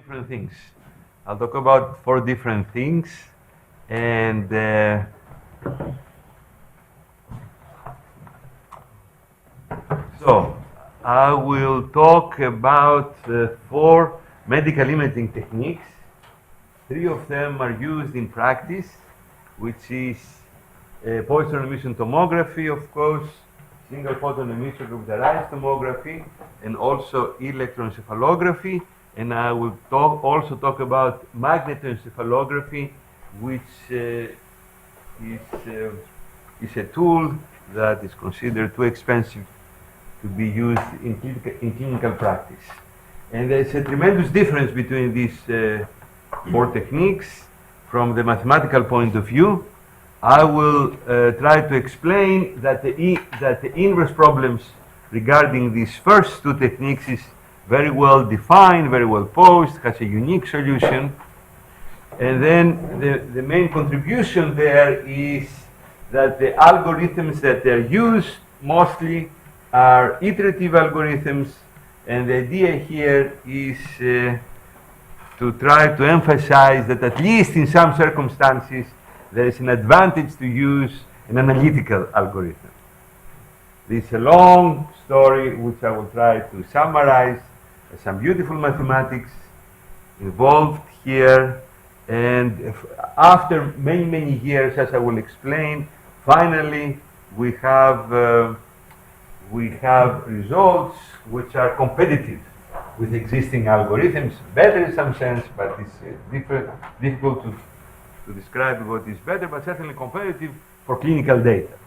different things. I'll talk about 4 different things, and so I will talk about 4 medical imaging techniques. 3 of them are used in practice, which is Poisson emission tomography, of course, single photon emission computerized tomography, and also electroencephalography. And I will also talk about magnetoenchephalography, which is a tool that is considered too expensive to be used in clinical practice. And there's a tremendous difference between these 4 techniques from the mathematical point of view. I will try to explain that the inverse problems regarding these first 2 techniques is very well defined, very well posed, has a unique solution. And then the main contribution there is that the algorithms that are used mostly are iterative algorithms, and the idea here is to try to emphasize that at least in some circumstances there is an advantage to use an analytical algorithm. This is a long story which I will try to summarize. Some beautiful mathematics involved here, and after many years, as I will explain, finally we have results which are competitive with existing algorithms, better in some sense, but it's difficult to describe what is better, but certainly competitive for clinical data.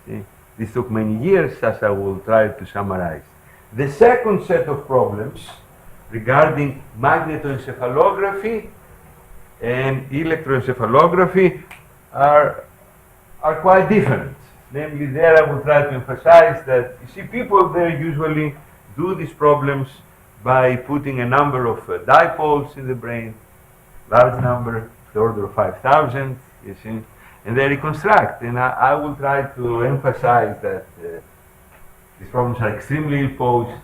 See? This took many years, as I will try to summarize. The second set of problems regarding magnetoencephalography and electroencephalography are quite different. Namely, there I will try to emphasize that, you see, people there usually do these problems by putting a number of dipoles in the brain, large number, the order of 5,000, you see, and they reconstruct. And I will try to emphasize that these problems are extremely ill posed,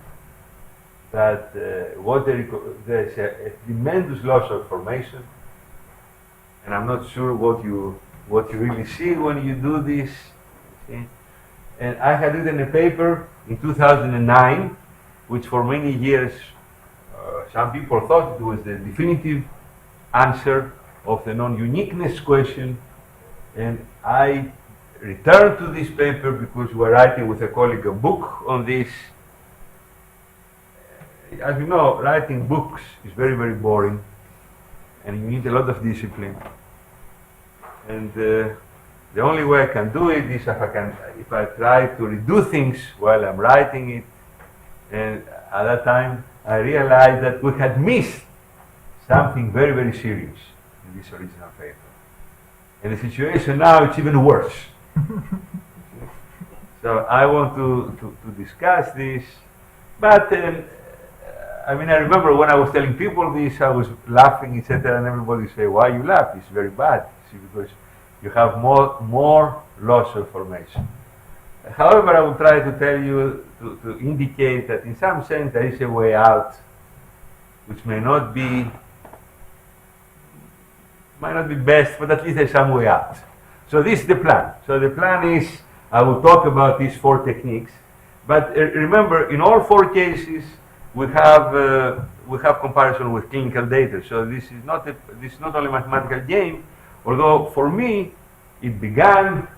that there's a tremendous loss of formation, and I'm not sure what you really see when you do this. Okay? And I had written a paper in 2009, which for many years some people thought it was the definitive answer of the non-uniqueness question, and I returned to this paper because we were writing with a colleague a book on this. As you know, writing books is very, very boring, and you need a lot of discipline. And the only way I can do it is if I try to redo things while I'm writing it. And at that time, I realized that we had missed something very, very serious in this original paper. And the situation now is even worse. So I want to discuss this, but I mean, I remember when I was telling people this, I was laughing, etc., and everybody say, "Why you laugh? It's very bad." See, because you have more loss of formation. However, I will try to tell you to indicate that in some sense there is a way out, which may not be best, but at least there's some way out. So this is the plan. So the plan is I will talk about these 4 techniques, but remember, in all 4 cases we have comparison with clinical data. So this is not only a mathematical game, although for me it began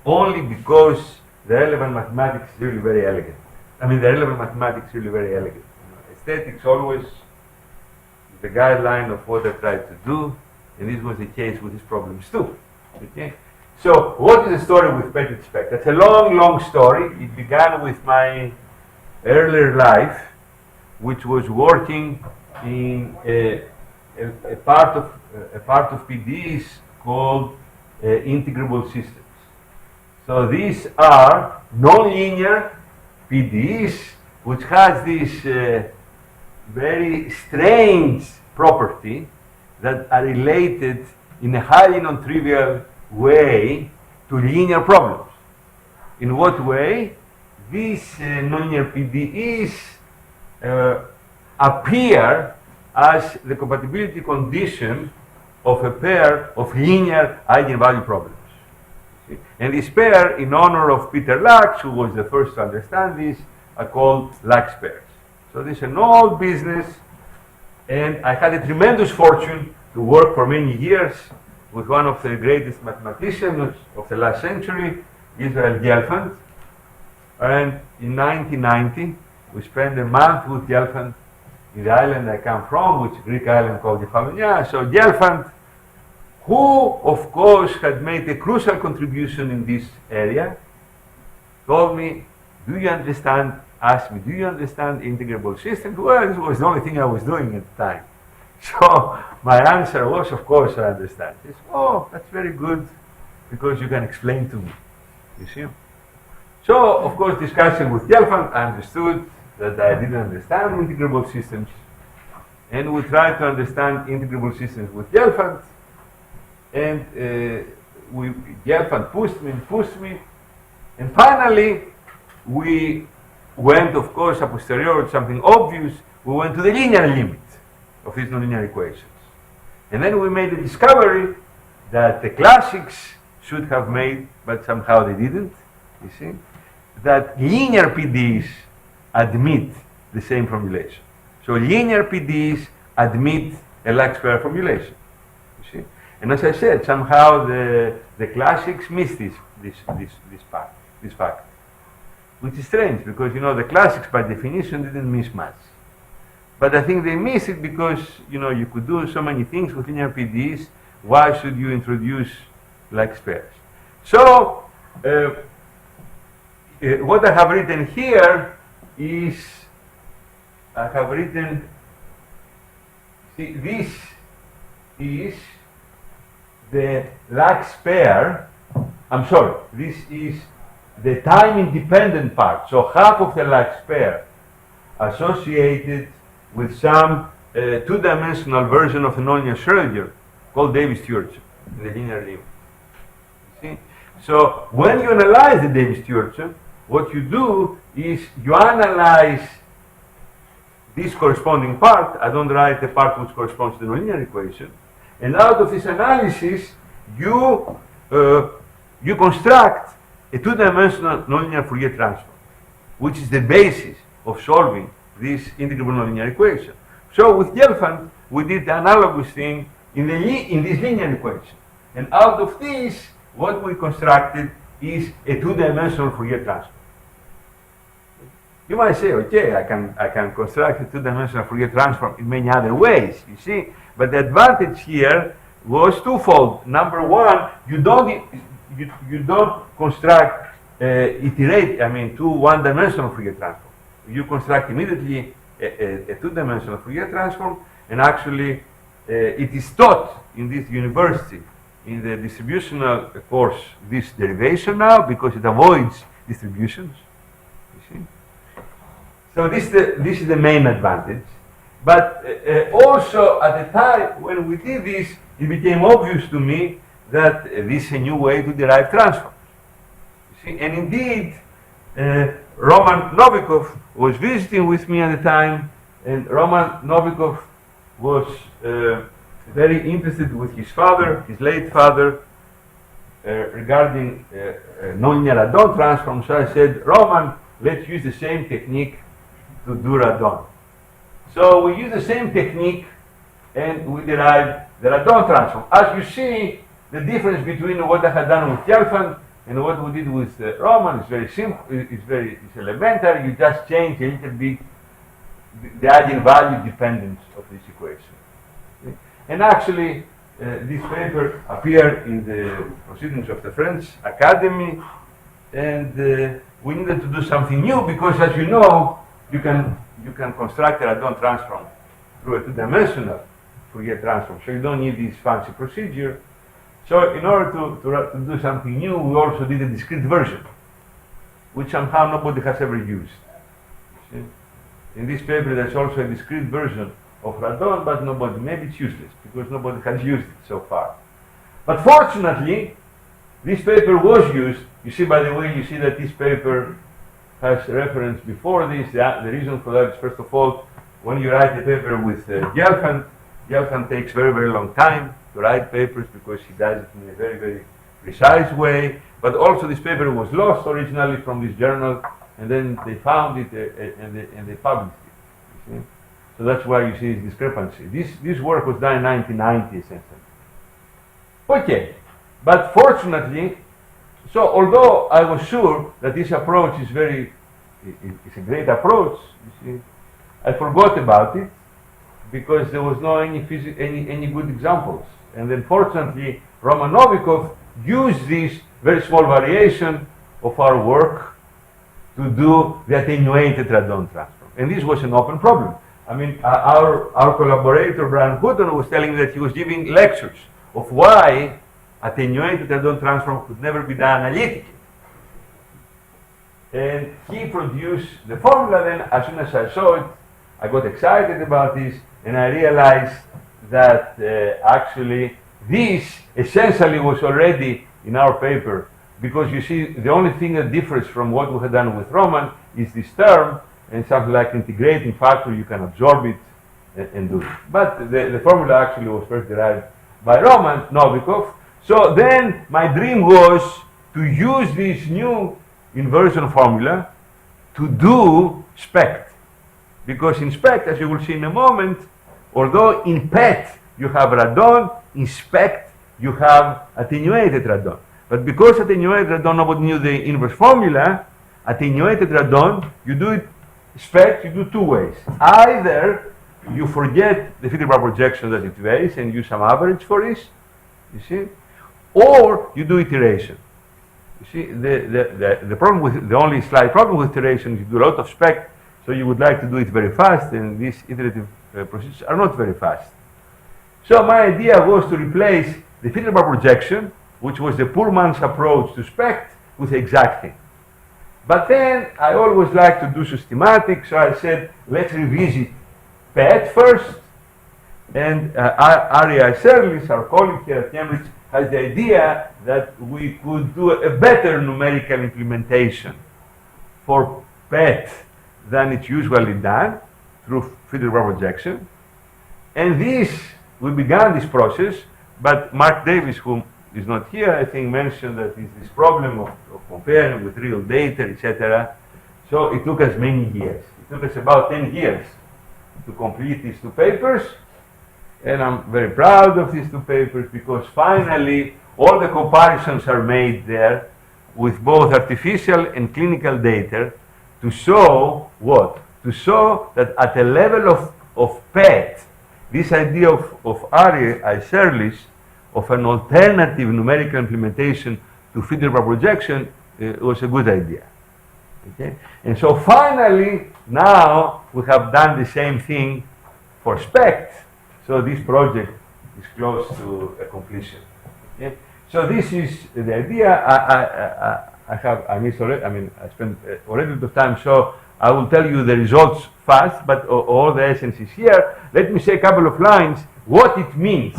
only because the relevant mathematics is really very elegant. I mean, the relevant mathematics is really very elegant. You know, aesthetics always is the guideline of what I try to do, and this was the case with these problems too. Okay? So, what is the story with PET SPECT? That's a long story. It began with my earlier life, which was working in a part of PDEs called integrable systems. So these are nonlinear PDEs, which has this very strange property that are related in a highly non-trivial way to linear problems. In what way? These nonlinear PDEs appear as the compatibility condition of a pair of linear eigenvalue problems. And this pair, in honor of Peter Lux, who was the first to understand this, are called Lux pairs. So this is an old business, and I had a tremendous fortune to work for many years with one of the greatest mathematicians of the last century, Israel Gelfand. And in 1990, we spent a month with Gelfand in the island I come from, which is a Greek island called Kefalonia. So Gelfand, who of course had made a crucial contribution in this area, told me, do you understand, asked me, do you understand integrable systems? Well, this was the only thing I was doing at the time. So my answer was, of course, I understand. He said, oh, that's very good, because you can explain to me, you see. So, of course, discussing with Gelfand, I understood that I didn't understand integrable systems, and we tried to understand integrable systems with Gelfand, and Gelfand pushed me, and finally, we went, of course, a posteriori to something obvious. We went to the linear limit of these nonlinear equations. And then we made the discovery that the classics should have made, but somehow they didn't, you see, that linear PDEs admit the same formulation. So linear PDEs admit a Lux pair formulation, you see. And as I said, somehow the classics miss this fact, which is strange, because, you know, the classics by definition didn't miss much. But I think they miss it because, you know, you could do so many things with linear PDEs. Why should you introduce Lux pairs? So what I have written here is, I have written, see, this is the Lux pair. I'm sorry, this is the time-independent part. So half of the Lux pair associated with some two-dimensional version of the nonlinear Schrödinger called Davis-Stewart in the linear limit. See? So when you analyze the Davis-Stewart, what you do is you analyze this corresponding part. I don't write the part which corresponds to the nonlinear equation. And out of this analysis, you construct a two-dimensional nonlinear Fourier transform, which is the basis of solving this integrable nonlinear equation. So with Gelfand, we did the analogous thing in this linear equation. And out of this, what we constructed is a two-dimensional Fourier transform. You might say, okay, I can construct a two-dimensional Fourier transform in many other ways, you see. But the advantage here was twofold. Number one, you don't construct two one-dimensional Fourier transform. You construct immediately a two-dimensional Fourier transform, and actually it is taught in this university, in the distributional course, this derivation now, because it avoids distributions, you see. So this is the main advantage. But also at the time when we did this, it became obvious to me that this is a new way to derive transforms. You see? And indeed, Roman Novikov was visiting with me at the time, and Roman Novikov was very interested with his father, his late father, regarding nonlinear Radon transform. So I said, Roman, let's use the same technique to do Radon. So we use the same technique, and we derived the Radon transform. As you see, the difference between what I had done with Gelfand and what we did with Roman is very simple. It's elementary. You just change a little bit the eigenvalue dependence of this equation. Okay? And actually, this paper appeared in the Proceedings of the French Academy, and we needed to do something new because, as you know, you can construct a Radon transform through a two-dimensional Fourier transform. So you don't need this fancy procedure. So in order to do something new, we also did a discrete version, which somehow nobody has ever used. See? In this paper, there's also a discrete version of Radon, but maybe it's useless because nobody has used it so far. But fortunately, this paper was used. You see, by the way, you see that this paper has reference before this. The reason for that is, first of all, when you write a paper with Gelfand takes very, very long time to write papers because he does it in a very, very precise way. But also this paper was lost originally from this journal, and then they found it and they published it. You see? So that's why you see this discrepancy. This work was done in 1990 essentially. Okay, but fortunately, so although I was sure that this approach is it's a great approach, you see, I forgot about it because there was no any good examples. And then fortunately, Roman Novikov used this very small variation of our work to do the attenuated radon transform. And this was an open problem. I mean, our collaborator, Brian Hutton, was telling me that he was giving lectures of why attenuated radon transform could never be done analytically. And he produced the formula. Then, as soon as I saw it, I got excited about this, and I realized that actually this essentially was already in our paper, because you see, the only thing that differs from what we had done with Roman is this term, and something like integrating factor, you can absorb it and do it. But the formula actually was first derived by Roman Novikov. So then my dream was to use this new inversion formula to do SPECT. Because in SPECT, as you will see in a moment, although in PET you have radon, in SPECT you have attenuated radon. But because attenuated radon, nobody knew the inverse formula, attenuated radon, you do it SPECT, you do two ways. Either you forget the field projection that it varies and use some average for this, you see, or you do iteration. You see, the problem with, the only slight problem with iteration is you do a lot of SPECT, so you would like to do it very fast, and these iterative procedures are not very fast. So my idea was to replace the field projection, which was the poor man's approach to SPECT, with the exact thing. But then I always like to do systematic, so I said, let's revisit PET first. And Ari Iserlis, our colleague here at Cambridge, has the idea that we could do a better numerical implementation for PET than it's usually done through field projection. And we began this process, but Mark Davis, whom is not here, I think, mentioned that it's this problem of comparing with real data, etc. So it took us many years. It took us about 10 years to complete these two papers. And I'm very proud of these two papers because finally all the comparisons are made there with both artificial and clinical data to show what? To show that at a level of PET, this idea of Ari Iserlis of an alternative numerical implementation to field projection was a good idea. Okay? And so finally, now we have done the same thing for SPECT. So this project is close to a completion. Okay? So this is the idea. I spent already a bit of time, so I will tell you the results fast, but all the essence is here. Let me say a couple of lines what it means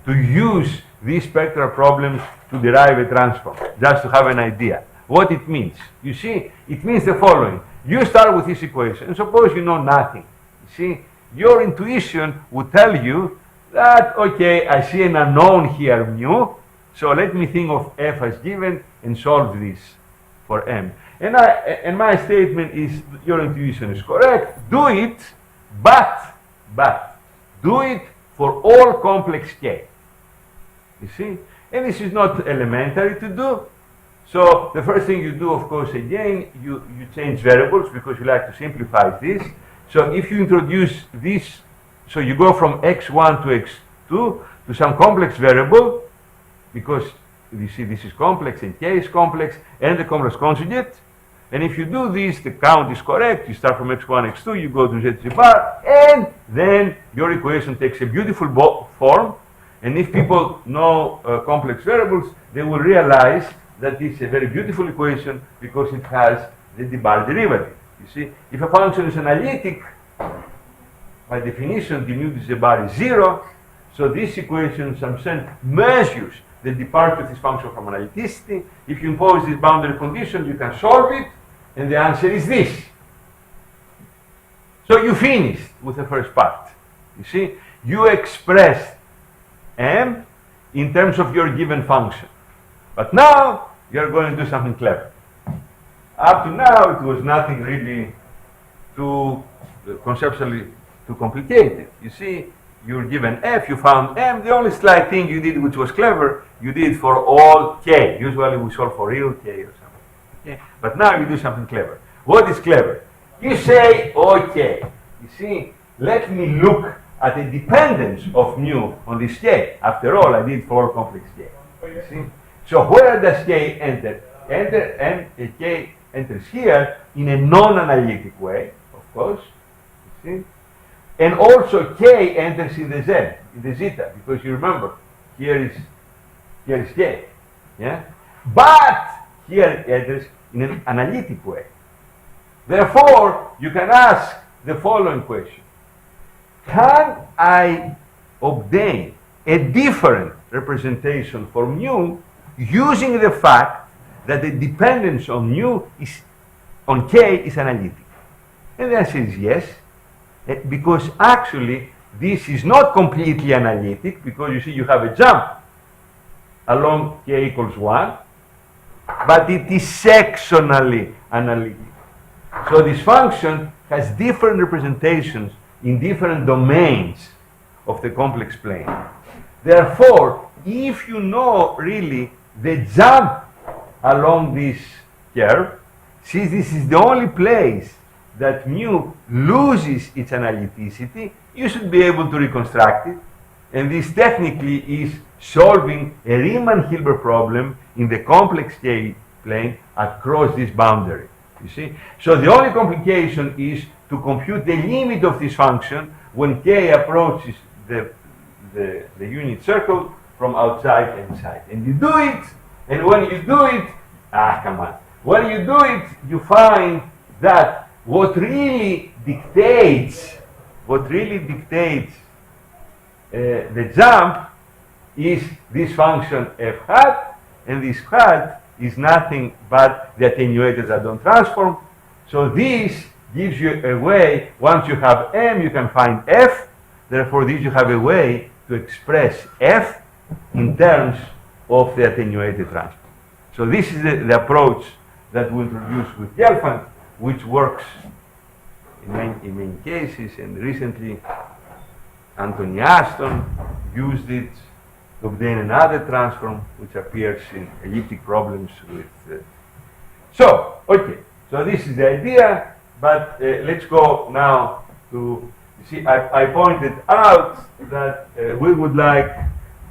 to use these spectral problems to derive a transform, just to have an idea. What it means. You see, it means the following. You start with this equation, and suppose you know nothing. You see, your intuition would tell you that, okay, I see an unknown here, mu, so let me think of f as given and solve this for m. And my statement is, your intuition is correct, do it, but do it for all complex k. You see? And this is not elementary to do. So the first thing you do, of course, again, you change variables because you like to simplify this. So if you introduce this, so you go from x1 to x2 to some complex variable, because you see this is complex and k is complex, and the complex conjugate. And if you do this, the count is correct. You start from x1, x2, you go to z bar, and then your equation takes a beautiful form. And if people know complex variables, they will realize that it's a very beautiful equation because it has the d-bar derivative. You see, if a function is analytic, by definition, the mu d-bar is 0. So this equation, in some sense, measures the departure of this function from analyticity. If you impose this boundary condition, you can solve it, and the answer is this. So you finished with the first part. You see, you expressed m in terms of your given function. But now you're going to do something clever. Up to now, it was nothing really too conceptually too complicated. You see, you're given f, you found m. The only slight thing you did, which was clever, you did for all k. Usually we solve for real k or something. Okay? But now you do something clever. What is clever? You say, okay, you see, let me look at the dependence of mu on this k. After all, I did for complex k. You see? So where does k enter? K enters here in a non-analytic way, of course. You see? And also k enters in the z, in the zeta, because you remember, here is k. Yeah? But here it enters in an analytic way. Therefore, you can ask the following question. Can I obtain a different representation for mu using the fact that the dependence on mu is on k is analytic? And the answer is yes, because actually this is not completely analytic, because you see you have a jump along k equals 1, but it is sectionally analytic. So this function has different representations in different domains of the complex plane. Therefore, if you know really the jump along this curve, since this is the only place that mu loses its analyticity, you should be able to reconstruct it. And this technically is solving a Riemann-Hilbert problem in the complex K plane across this boundary. You see? So the only complication is to compute the limit of this function when K approaches the unit circle from outside and inside. And you do it, and when you do it, when you do it, you find that what really dictates the jump is this function f hat, and this hat is nothing but the attenuated Radon transform. So this gives you a way, once you have m, you can find f. Therefore, this you have a way to express f in terms of the attenuated transform. So this is the approach that we introduced with Gelfand, which works in many cases, and recently Anthony Aston used it to obtain another transform which appears in elliptic problems with so this is the idea, but let's go now to, you see, I pointed out that we would like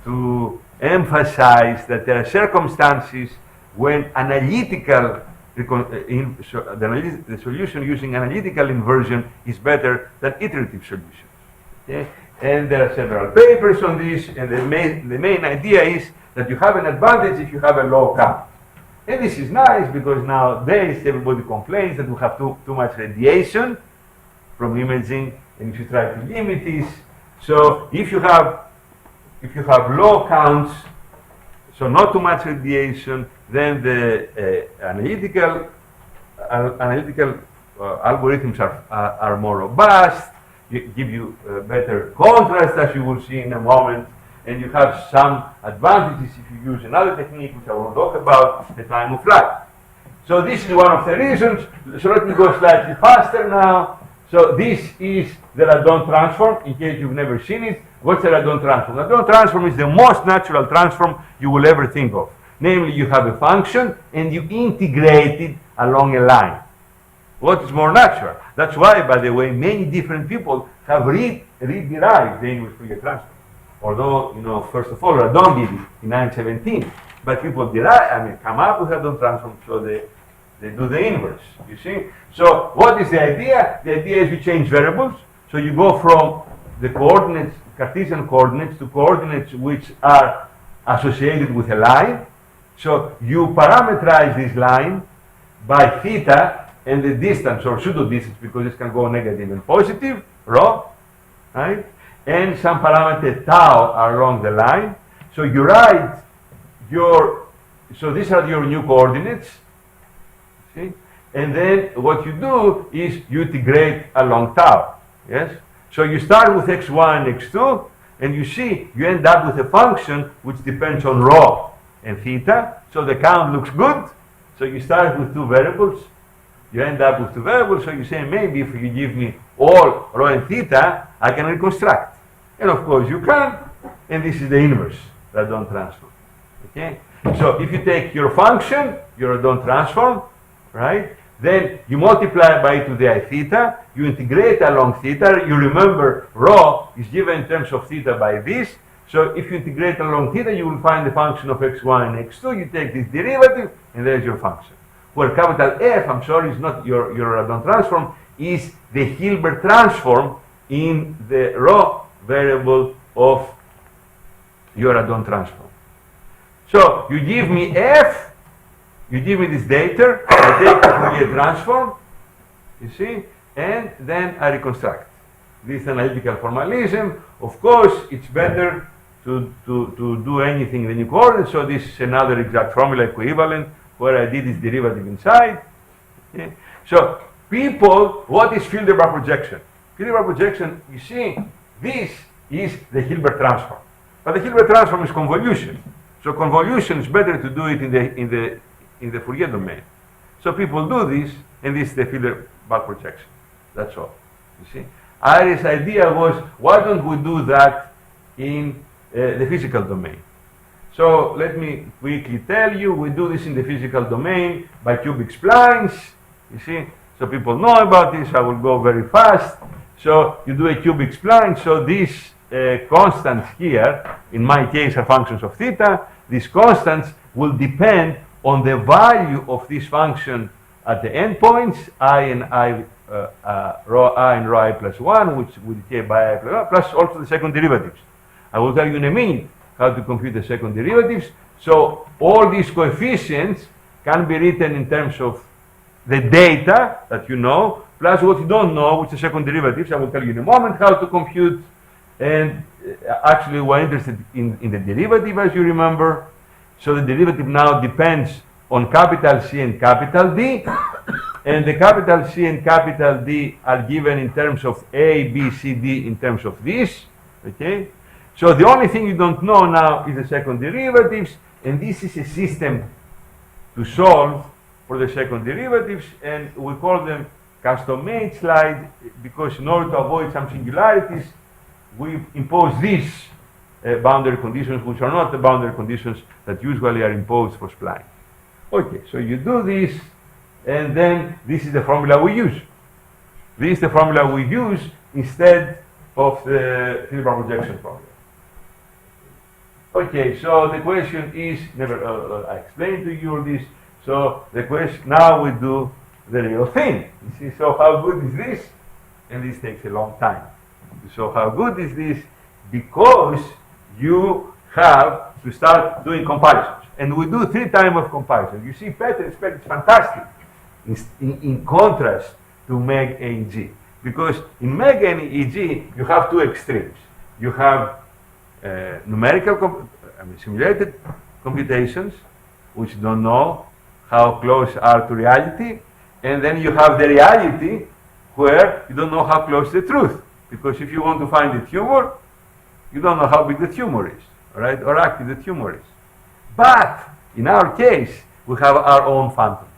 to emphasize that there are circumstances when analytical the solution using analytical inversion is better than iterative solutions. Okay? And there are several papers on this, and the main idea is that you have an advantage if you have a low count. And this is nice because nowadays everybody complains that we have too much radiation from imaging, and if you try to limit this, so if you have low counts, so not too much radiation, then the analytical algorithms are more robust, give you better contrast, as you will see in a moment, and you have some advantages if you use another technique, which I will talk about, the time of flight. So this is one of the reasons. So let me go slightly faster now. So this is the Radon transform, in case you've never seen it. What's the Radon transform? The Radon transform is the most natural transform you will ever think of. Namely, you have a function and you integrate it along a line. What is more natural? That's why, by the way, many different people have re-derived the inverse Fourier transform. Although, first of all, Radon did it in 1917, but people come up with Radon transform, so they do the inverse, you see? So what is the idea? The idea is you change variables. So you go from the coordinates, Cartesian coordinates, to coordinates which are associated with a line. So you parameterize this line by theta and the distance, or pseudo distance, because this can go negative and positive, rho, right? And some parameter tau along the line. So you write so these are your new coordinates, see? and then what you do is you integrate along tau. Yes? So you start with x1 and x2, and you see you end up with a function which depends on rho and theta. So the count looks good. So you start with two variables. You end up with two variables. So you say, maybe if you give me all rho and theta, I can reconstruct. And of course you can. And this is the inverse, Radon transform. Okay? So if you take your function, your Radon transform, right? Then you multiply by e to the I theta, you integrate along theta, you remember rho is given in terms of theta by this, so if you integrate along theta, you will find the function of x1 and x2, you take this derivative, and there's your function. Where capital F, I'm sorry, is not your Radon transform, is the Hilbert transform in the rho variable of your Radon transform. So you give me F, you give me this data, I take the Fourier transform, you see, and then I reconstruct. This analytical formalism, of course, it's better to do anything than you call it, so this is another exact formula equivalent, where I did this derivative inside. Okay. So people, what is Hilbert projection? Hilbert projection, you see, this is the Hilbert transform. But the Hilbert transform is convolution. So convolution is better to do it in the Fourier domain. So people do this, and this is the Hilbert projection. That's all. You see? Iris' idea was, why don't we do that in the physical domain? So let me quickly tell you, we do this in the physical domain by cubic splines. You see? So people know about this. I will go very fast. So you do a cubic spline. So these constants here, in my case, are functions of theta. These constants will depend on the value of this function at the endpoints, I and I, rho I and rho I plus 1, which will decay by I plus 1, plus also the second derivatives. I will tell you in a minute how to compute the second derivatives. So all these coefficients can be written in terms of the data that you know, plus what you don't know, which is the second derivatives. I will tell you in a moment how to compute. And actually, we're interested in the derivative, as you remember. So the derivative now depends on capital C and capital D. And the capital C and capital D are given in terms of A, B, C, D, in terms of this. Okay? So the only thing you don't know now is the second derivatives. And this is a system to solve for the second derivatives. And we call them custom-made slide, because in order to avoid some singularities, we impose these boundary conditions, which are not the boundary conditions that usually are imposed for spline. Okay, so you do this, and then this is the formula we use. This is the formula we use instead of the Hilbert projection formula. Okay, so the question is, I explained to you all this, so the question, now we do the real thing. You see, so how good is this? And this takes a long time. So how good is this? Because you have to start doing comparisons. And we do 3 types of comparisons. You see, SPECT is fantastic in contrast to MEG and EG. Because in MEG and EG, you have 2 extremes. You have numerical, simulated computations, which don't know how close are to reality. And then you have the reality where you don't know how close to the truth. Because if you want to find the tumor, you don't know how big the tumor is, right? Or active the tumor is. But in our case, we have our own phantoms.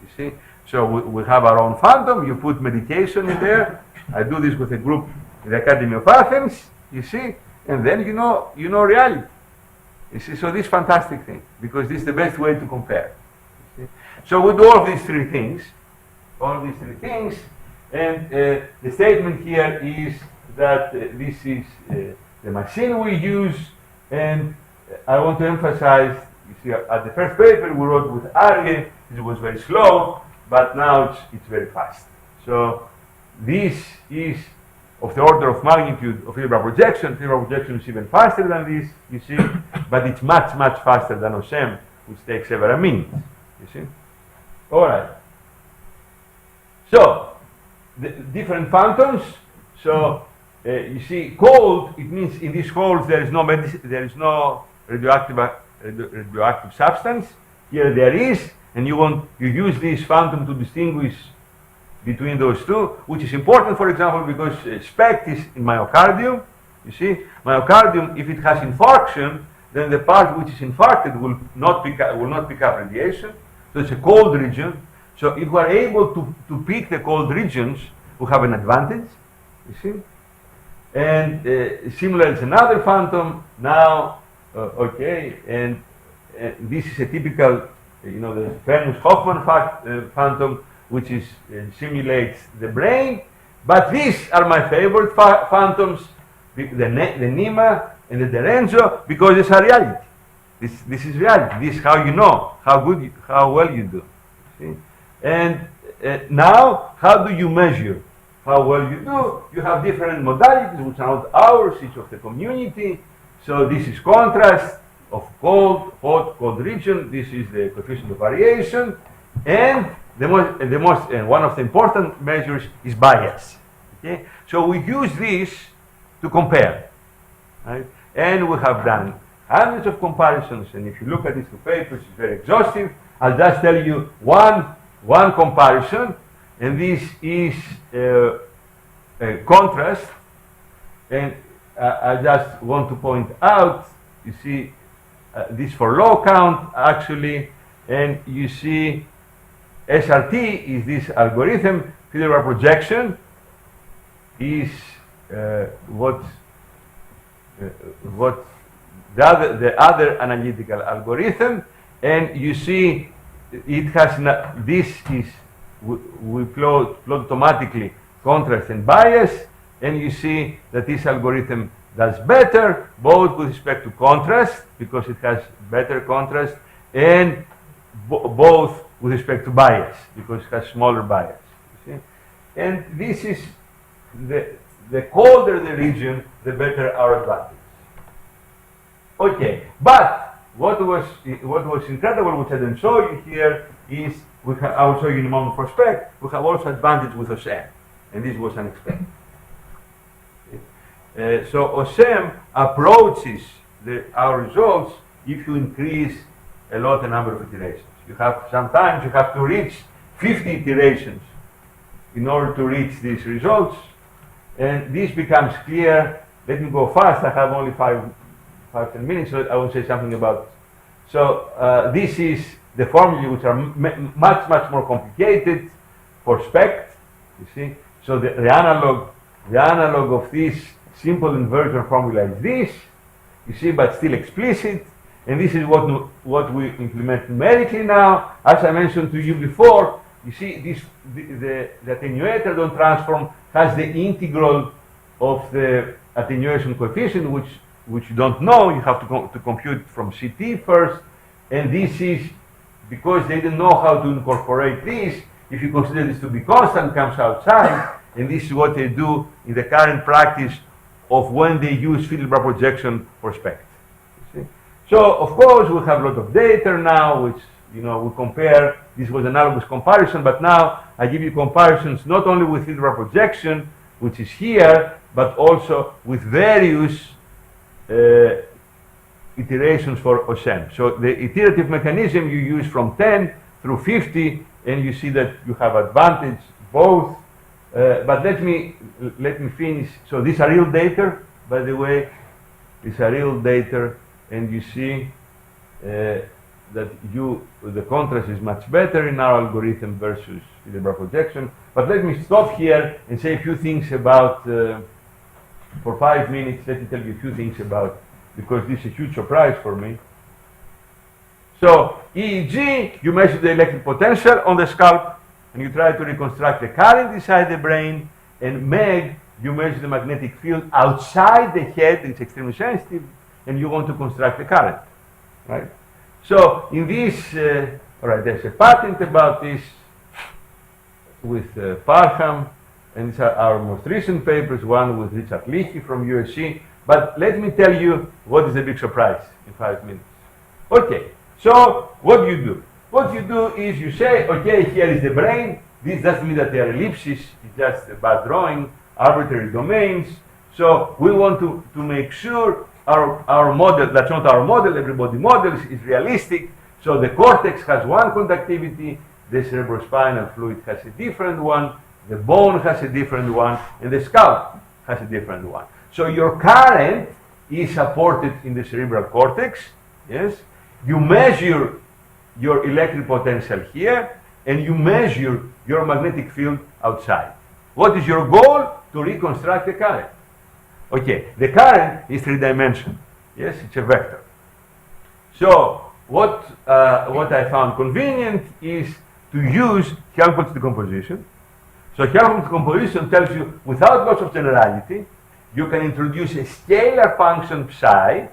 You see? So we have our own phantom. You put medication in there. I do this with a group in the Academy of Athens, you see? And then you know reality. You see? So this fantastic thing, because this is the best way to compare. You see? So we do all these 3 things. All these 3 things. And the statement here is that this is the machine we use, and I want to emphasize, you see, at the first paper we wrote with Arge, it was very slow, but now it's very fast. So this is of the order of magnitude of Hilbert projection. Hilbert projection is even faster than this, you see, but it's much, much faster than OSEM, which takes several minutes, you see. All right. So, the different phantoms. So you see, cold, it means in these holes there is no radioactive substance. Here there is, and you use this phantom to distinguish between those two, which is important, for example, because SPECT is in myocardium. You see, myocardium, if it has infarction, then the part which is infarcted will not pick up radiation. So it's a cold region. So if we are able to pick the cold regions, we have an advantage. You see, and similar is another phantom now. Okay, and this is a typical, the famous Hoffman phantom, which is simulates the brain. But these are my favorite phantoms, the NEMA and the Derenzo, because these are reality. This is reality. This is how you know how well you do. See? And now, how do you measure how well you do? You have different modalities, which are not ours, each of the community. So this is contrast of cold, hot, cold region. This is the coefficient of variation, and one of the important measures is bias. Okay, so we use this to compare, right? And we have done hundreds of comparisons. And if you look at these two papers, it's very exhaustive. I'll just tell you one comparison, and this is contrast. And I just want to point out, you see, this for low count actually, and you see SRT is this algorithm. Field projection is what the other analytical algorithm, and you see it has this is we plot automatically contrast and bias, and you see that this algorithm does better both with respect to contrast, because it has better contrast, and both with respect to bias, because it has smaller bias. You see? And this is the colder the region, the better our advantage. Okay, but what was incredible, which I didn't show you here, is I will show you in a moment for SPECT. We have also advantage with OSM, and this was unexpected. So OSM approaches our results if you increase a lot the number of iterations. Sometimes you have to reach 50 iterations in order to reach these results, and this becomes clear. Let me go fast. I have only 5-10 minutes, so I will say something about it. So this is the formulae, which are much more complicated for SPECT. You see, so the analog of this simple inversion formula is this. You see, but still explicit. And this is what we implement numerically now. As I mentioned to you before, you see the attenuator don't transform has the integral of the attenuation coefficient, which you don't know. You have to compute from CT first. And this is because they didn't know how to incorporate this. If you consider this to be constant, comes outside. And this is what they do in the current practice of when they use field projection for SPECT. So, of course, we have a lot of data now, which, we compare. This was analogous comparison, but now I give you comparisons not only with field projection, which is here, but also with various iterations for OSM. So the iterative mechanism you use from 10 through 50, and you see that you have advantage both. But let me finish. So these are real data, by the way. These are real data. And you see that the contrast is much better in our algorithm versus field projection. But let me stop here and say a few things about, for 5 minutes, let me tell you a few things about, because this is a huge surprise for me. So EEG, you measure the electric potential on the scalp, and you try to reconstruct the current inside the brain. And MEG, you measure the magnetic field outside the head, it's extremely sensitive, and you want to construct the current, right? So in this, all right, there's a patent about this with Parham, and these are our most recent papers, one with Richard Leahy from USC. But let me tell you what is the big surprise in 5 minutes. Okay, so what do you do? What you do is you say, okay, here is the brain. This doesn't mean that they are ellipses, it's just a bad drawing, arbitrary domains. So we want to make sure our model, that's not our model, everybody models, is realistic. So the cortex has one conductivity, the cerebrospinal fluid has a different one, the bone has a different one, and the scalp has a different one. So your current is supported in the cerebral cortex, yes? You measure your electric potential here, and you measure your magnetic field outside. What is your goal? To reconstruct the current. Okay, the current is three-dimensional. Yes, it's a vector. So what I found convenient is to use Helmholtz decomposition. So Helmholtz decomposition tells you, without loss of generality, you can introduce a scalar function psi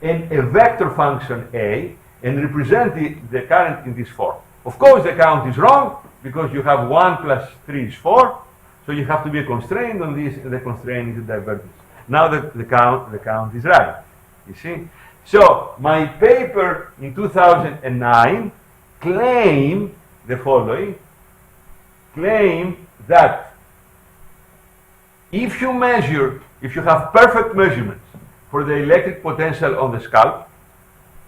and a vector function A and represent the current in this form. Of course, the count is wrong because you have 1 plus 3 is 4, so you have to be constrained on this, and the constraint is the divergence. Now the count is right, you see? So my paper in 2009 claimed the following, claim that if you have perfect measurements for the electric potential on the scalp,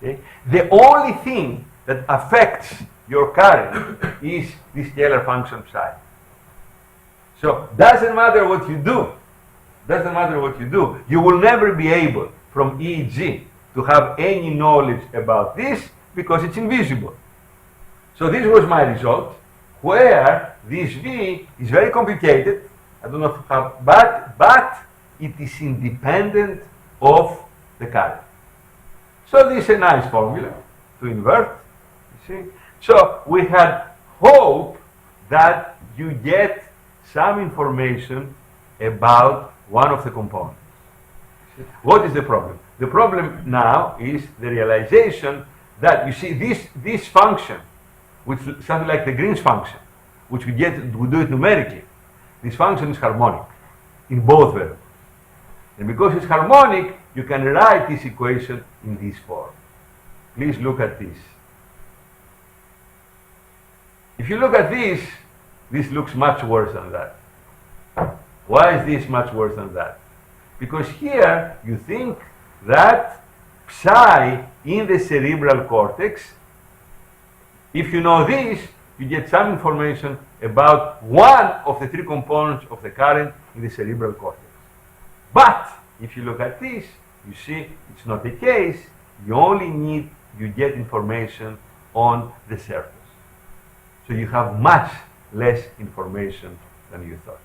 okay, the only thing that affects your current is the scalar function psi. So doesn't matter what you do, you will never be able from EEG to have any knowledge about this because it's invisible. So this was my result, where this V is very complicated, I don't know how, but it is independent of the current. So this is a nice formula to invert, you see. So we had hope that you get some information about one of the components. What is the problem? The problem now is the realization that, you see, this function, which is something like the Green's function, which we do it numerically, this function is harmonic in both variables. And because it's harmonic, you can write this equation in this form. Please look at this. If you look at this looks much worse than that. Why is this much worse than that? Because here you think that psi in the cerebral cortex, if you know this, you get some information about one of the three components of the current in the cerebral cortex. But if you look at this, you see it's not the case. You get information on the surface. So you have much less information than you thought.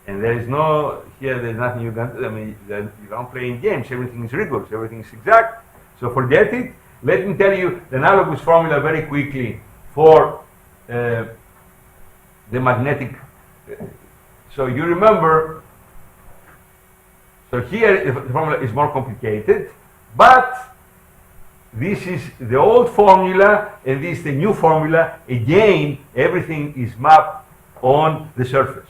And there's nothing you can do. I mean, you can't play in games. Everything is rigorous, everything is exact. So forget it. Let me tell you the analogous formula very quickly for the magnetic. So you remember, so here the formula is more complicated, but this is the old formula and this is the new formula. Again, everything is mapped on the surface.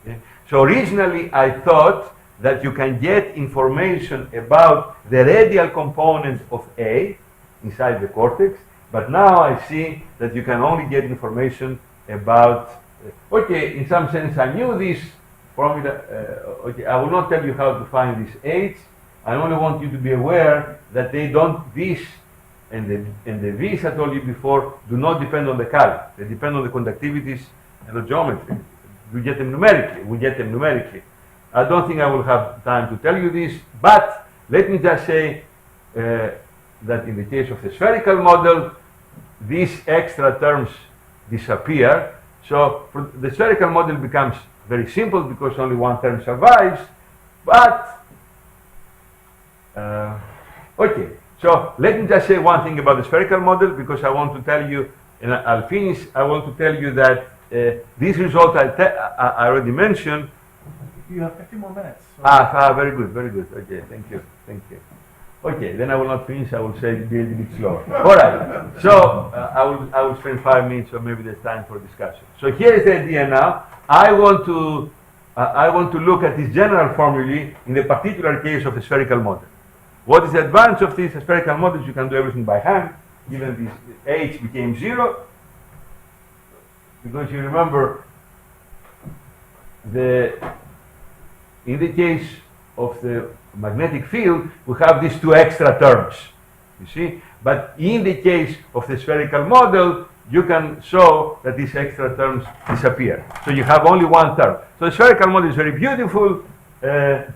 Okay? So originally I thought that you can get information about the radial component of A inside the cortex, but now I see that you can only get information about, okay, in some sense I knew this formula, okay, I will not tell you how to find this H, I only want you to be aware that they don't, this and the V's I told you before do not depend on the current, they depend on the conductivities and the geometry. We get them numerically. I don't think I will have time to tell you this, but let me just say that in the case of the spherical model, these extra terms disappear. So the spherical model becomes very simple because only one term survives. But, okay, so let me just say one thing about the spherical model because I want to tell you, and I'll finish, I want to tell you that this result I already mentioned. You have 15 more minutes. So. Very good. Okay, thank you. Okay, then I will not finish. I will say be a little bit slower. All right. So I will spend 5 minutes, or maybe there's time for discussion. So here is the idea now. I want to look at this general formulae in the particular case of the spherical model. What is the advantage of this spherical model? You can do everything by hand. Given this H became 0, because you remember in the case of the magnetic field, we have these two extra terms. you see. But in the case of the spherical model, you can show that these extra terms disappear. So you have only one term. So the spherical model is very beautiful. The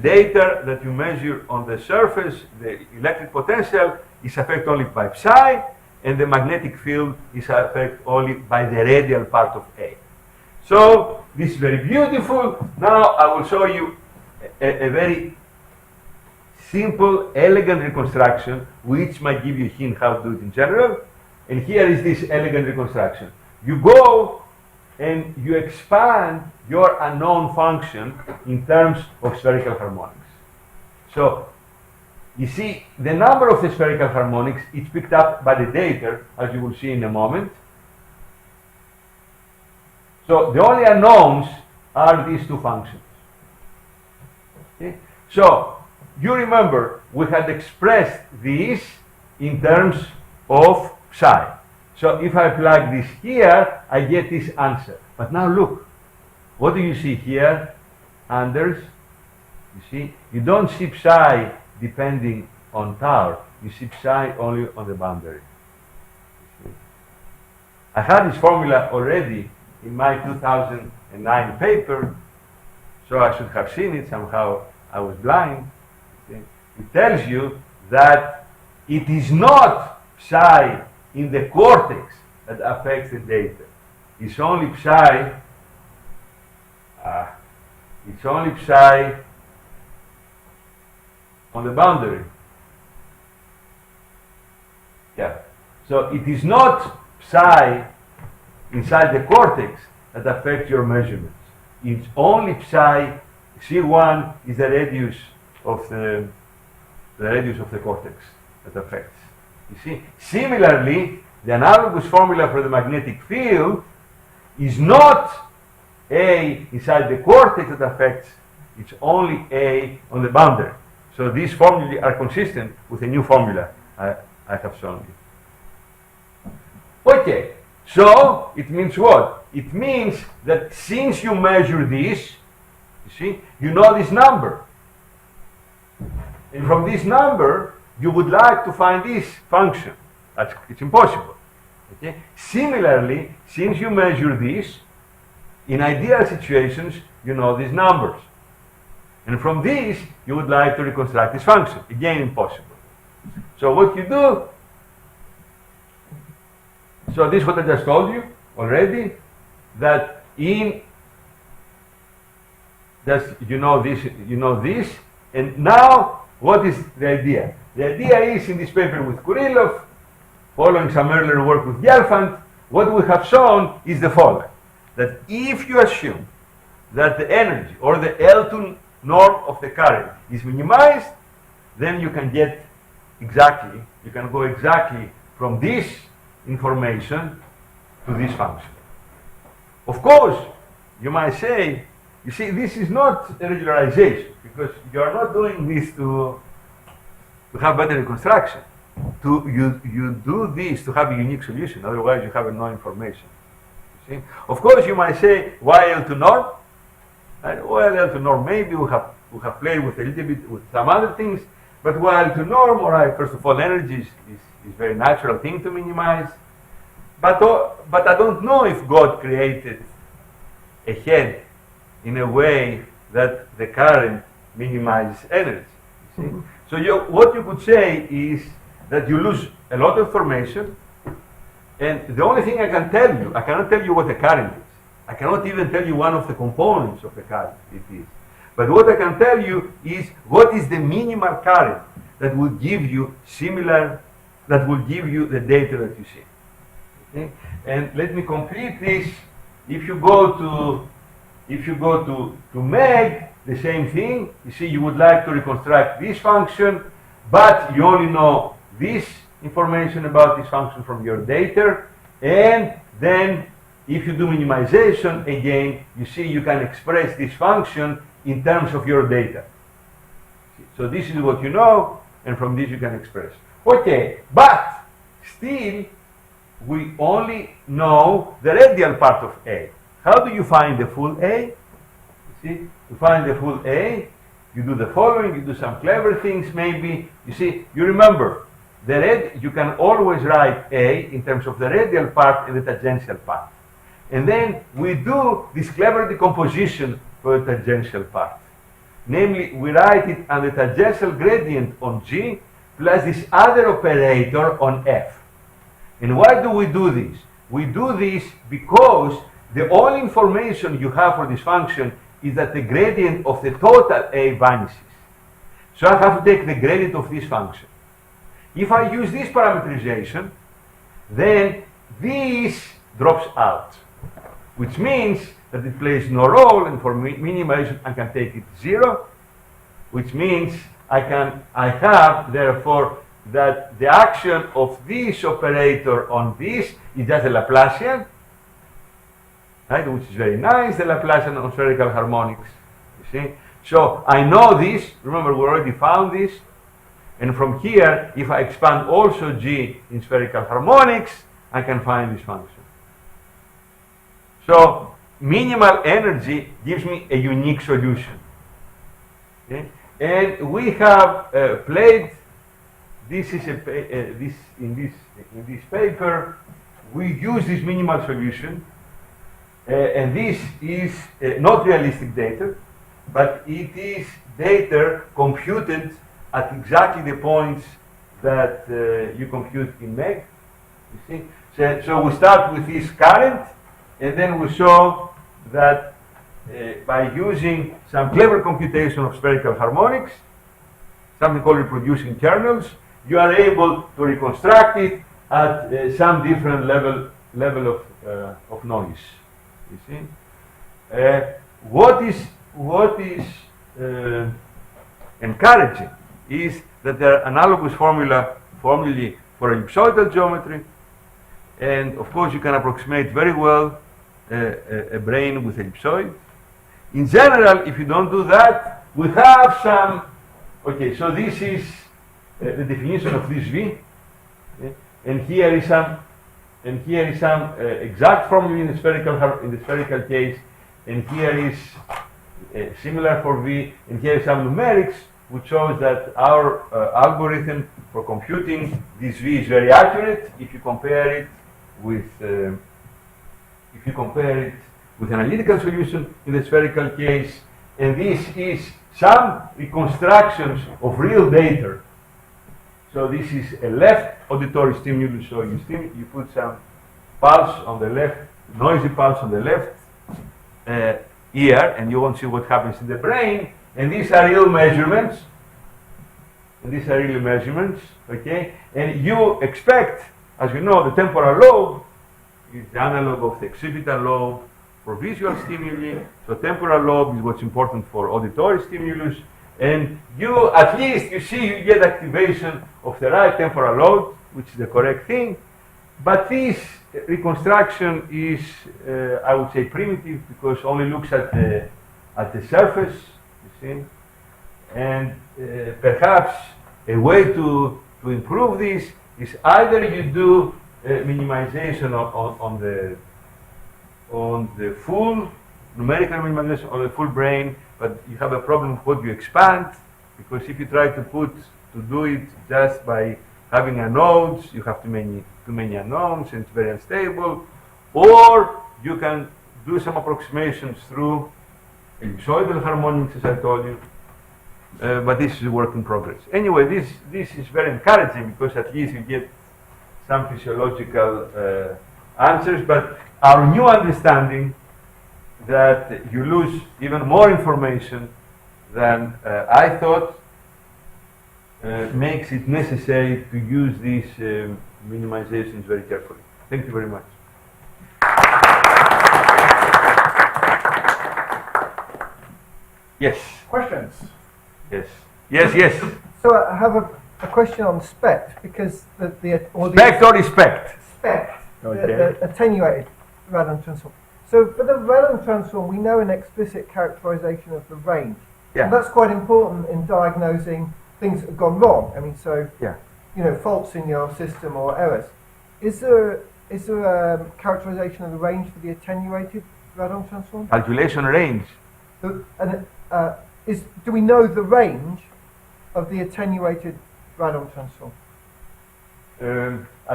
data that you measure on the surface, the electric potential, is affected only by psi, and the magnetic field is affected only by the radial part of A. So this is very beautiful. Now I will show you a very simple, elegant reconstruction, which might give you a hint how to do it in general. And here is this elegant reconstruction. You go and you expand your unknown function in terms of spherical harmonics. So you see, the number of the spherical harmonics is picked up by the data, as you will see in a moment. So the only unknowns are these two functions. Okay? So you remember we had expressed these in terms of psi. So if I plug this here, I get this answer. But now look, what do you see here? Anders, you see, you don't see psi depending on tau. You see psi only on the boundary. I had this formula already in my 2009 paper, so I should have seen it. Somehow I was blind. It tells you that it is not psi in the cortex that affects the data. It's only psi. It's only psi on the boundary. Yeah. So it is not psi inside the cortex that affects your measurements. It's only psi. C1 is the radius of the cortex that affects. You see, similarly, the analogous formula for the magnetic field is not A inside the cortex that affects, it's only A on the boundary. So these formulae are consistent with a new formula I have shown you. Okay, so it means what? It means that since you measure this, you see, you know this number. And from this number, you would like to find this function. It's impossible. Okay? Similarly, since you measure this, in ideal situations, you know these numbers. And from this, you would like to reconstruct this function. Again, impossible. So what you do, so this is what I just told you already, that in, just you know this, and now what is the idea? The idea is in this paper with Kurylov, following some earlier work with Gelfand, what we have shown is the following, that if you assume that the energy or the L2 norm of the current is minimized, then you can get exactly, you can go exactly from this information to this function. Of course, you might say, you see, this is not a regularization, because you are not doing this to have better reconstruction. You do this to have a unique solution, otherwise you have no information. You see? Of course, you might say, why L2 norm? And well, L2 norm, maybe we have played with a little bit with some other things, but well, L2 norm, all right, first of all, energy is very natural thing to minimize. But I don't know if God created a head in a way that the current minimizes energy. See? So what you could say is that you lose a lot of information, and the only thing I can tell you, I cannot tell you what the current is. I cannot even tell you one of the components of the current it is. But what I can tell you is what is the minimal current that will give you that will give you the data that you see. Okay? And let me complete this. If you go to MEG, the same thing. You see, you would like to reconstruct this function, but you only know this information about this function from your data, and then if you do minimization, again, you see you can express this function in terms of your data. So this is what you know, and from this you can express. Okay, but still, we only know the radial part of A. How do you find the full A? You see, to find the full A, you do the following, you do some clever things maybe. You see, you remember, you can always write A in terms of the radial part and the tangential part. And then we do this clever decomposition for the tangential part. Namely, we write it on the tangential gradient on G plus this other operator on F. And why do we do this? We do this because the only information you have for this function is that the gradient of the total A vanishes. So I have to take the gradient of this function. If I use this parameterization, then this drops out, which means that it plays no role, and for minimization I can take it 0, which means I have therefore that the action of this operator on this is just a Laplacian, right, which is very nice, the Laplacian on spherical harmonics, you see. So I know this, remember we already found this, and from here, if I expand also G in spherical harmonics, I can find this function. So minimal energy gives me a unique solution. Okay? And we have played. This is in this paper. We use this minimal solution, and this is not realistic data, but it is data computed at exactly the points that you compute in MEG. You see, so we start with this current, and then we show that by using some clever computation of spherical harmonics, something called reproducing kernels, you are able to reconstruct it at some different level of noise. You see, what is encouraging is that there are analogous formulae for ellipsoidal geometry, and of course you can approximate very well a brane with ellipsoid. In general, if you don't do that, we have some. Okay, so this is the definition of this V, okay? And here is some exact formula in the spherical case, and here is similar for V, and here is some numerics which shows that our algorithm for computing this V is very accurate if you compare it with an analytical solution in the spherical case, and this is some reconstructions of real data. So this is a left auditory stimulus, so you put some pulse on the left, noisy pulse on the left ear, and you won't see what happens in the brain, and these are real measurements, okay? And you expect, as you know, the temporal lobe is the analog of the occipital lobe for visual stimuli. So temporal lobe is what's important for auditory stimulus, and you get activation of the right temporal lobe, which is the correct thing. But this reconstruction is, I would say, primitive because only looks at the surface, you see. And perhaps a way to improve this is either you do minimization on the full numerical minimization on the full brane, but you have a problem with what you expand, because if you try to do it just by having a nodes, you have too many unknowns and it's very unstable. Or you can do some approximations through ellipsoidal harmonics, as I told you. But this is a work in progress. Anyway, this is very encouraging because at least you get some physiological answers. But our new understanding that you lose even more information than I thought makes it necessary to use these minimizations very carefully. Thank you very much. Yes. Questions? Yes. So I have a question on SPECT, because SPECT or SPECT? SPECT, okay. the attenuated Radon transform. So for the Radon transform, we know an explicit characterization of the range. Yeah. And that's quite important in diagnosing things that have gone wrong. I mean, so yeah. Faults in your system or errors. Is there a characterization of the range for the attenuated Radon transform? Calculation range. is, do we know the range of the attenuated Radon transform? I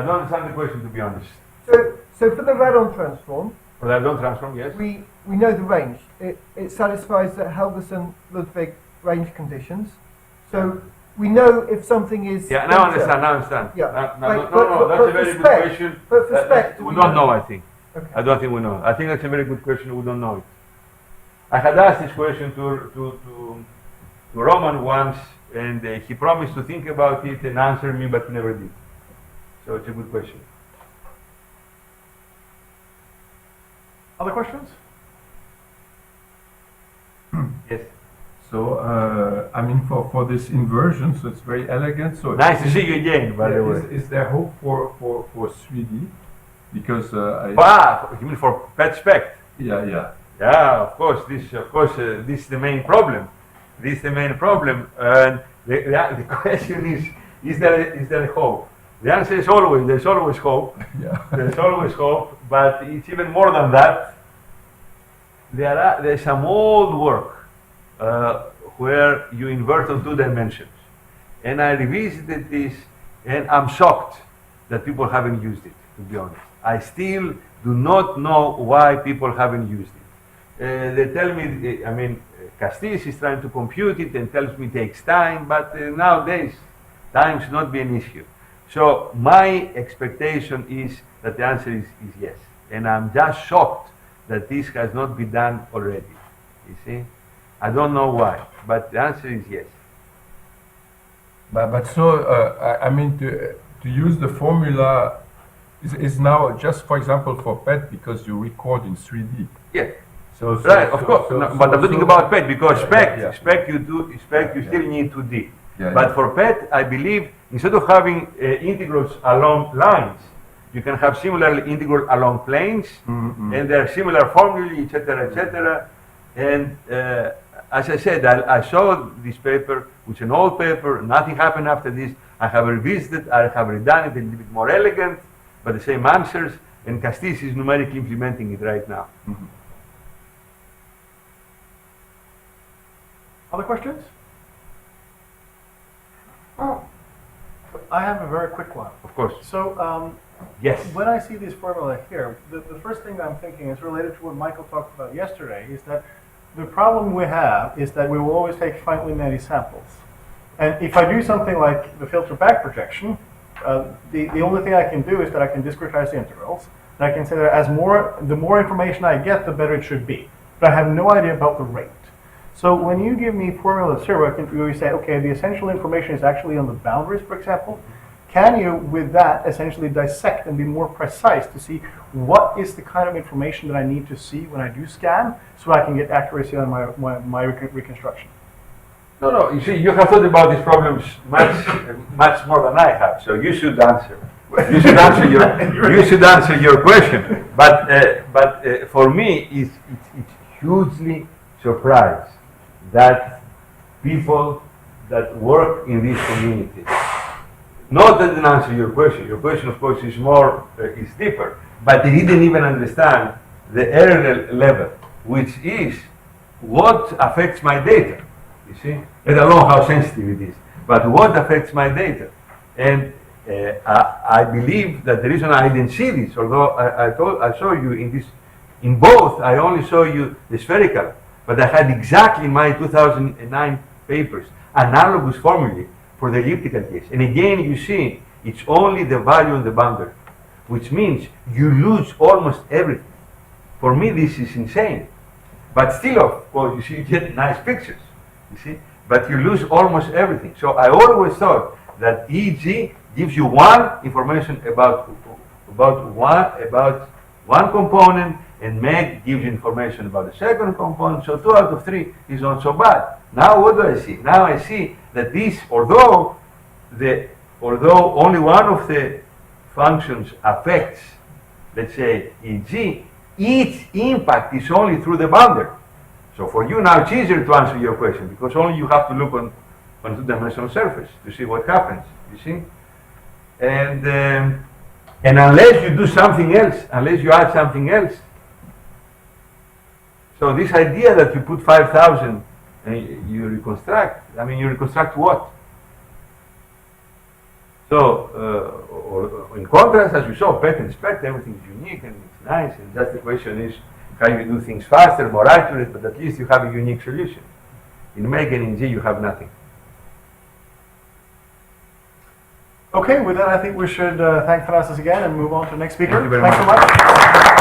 don't understand the question, to be honest. So for the Radon transform, For the Radon transform, yes. we know the range. It satisfies the Helderson-Ludwig range conditions. So we know if something is... Yeah, now I understand, now I understand. Yeah. No, that's a very good question. But for SPECT... We don't know, I think. Okay. I don't think we know. I think that's a very good question, we don't know it. I had asked this question to Roman once, and he promised to think about it and answer me, but he never did. So it's a good question. Other questions? Yes. So, I mean, for this inversion, so it's very elegant. So Nice to see you again, by the way. Is there hope for 3D? Because You mean for PET SPECT? yeah. Yeah, of course. This is the main problem. This is the main problem. And the question is there a hope? The answer is always, there's always hope. Yeah. There's always hope, but it's even more than that. There's some old work where you invert on 2 dimensions. And I revisited this, and I'm shocked that people haven't used it, to be honest. I still do not know why people haven't used it. They tell me, I mean, Castis is trying to compute it and tells me it takes time, but nowadays, time should not be an issue. So my expectation is that the answer is yes. And I'm just shocked that this has not been done already. You see? I don't know why, but the answer is yes. But so, I mean, to use the formula is now just, for example, for PET, because you record in 3D. Yeah. So Right, of course. But I'm talking about PET, because SPECT, yeah. SPECT you still need 2D. Yeah, But yeah. for PET, I believe, instead of having integrals along lines, you can have similar integral along planes, and there are similar formulae, etc., etc. And as I said, I saw this paper, which is an old paper. Nothing happened after this. I have revisited, I have redone it a little bit more elegant, but the same answers. And Castis is numerically implementing it right now. Other questions? I have a very quick one. Of course. So, Yes. when I see this formula here, the first thing I'm thinking is related to what Michael talked about yesterday, is that the problem we have is that we will always take finely many samples. And if I do something like the filter back projection, the only thing I can do is that I can discretize the integrals. And I can say that the more information I get, the better it should be. But I have no idea about the rate. So when you give me formula 0, I can really say, okay, the essential information is actually on the boundaries, for example. Can you, with that, essentially dissect and be more precise to see what is the kind of information that I need to see when I do scan, so I can get accuracy on my reconstruction? No, you see, you have thought about these problems much more than I have, so you should answer. You should answer your question. But for me, it's hugely surprised that people that work in this community, not that didn't answer your question. Your question, of course, is deeper, but they didn't even understand the error level, which is what affects my data. You see, let alone how sensitive it is, but what affects my data. And I believe that the reason I didn't see this, although I saw you in both, I only saw you the spherical, but I had exactly in my 2009 papers analogous formulae for the elliptical case. And again, you see, it's only the value on the boundary, which means you lose almost everything. For me, this is insane. But still, of course, you see, you get nice pictures, you see, but you lose almost everything. So I always thought that EG gives you one information about one component, and MEG gives you information about the second component. So 2 out of 3 is not so bad. Now what do I see? Now I see that this, although only one of the functions affects, let's say, EG, its impact is only through the boundary. So for you now it's easier to answer your question, because only you have to look on a 2-dimensional surface to see what happens, you see? And unless you do something else, unless you add something else, so this idea that you put 5,000 and you reconstruct. I mean, you reconstruct what? So, or in contrast, as we saw, PET and SPECT, everything is unique and it's nice, and just the question is how you do things faster, more accurate, but at least you have a unique solution. In MEG and in G, you have nothing. Okay, with that, I think we should thank Thanasis again and move on to the next speaker. Thank you very Thanks so much.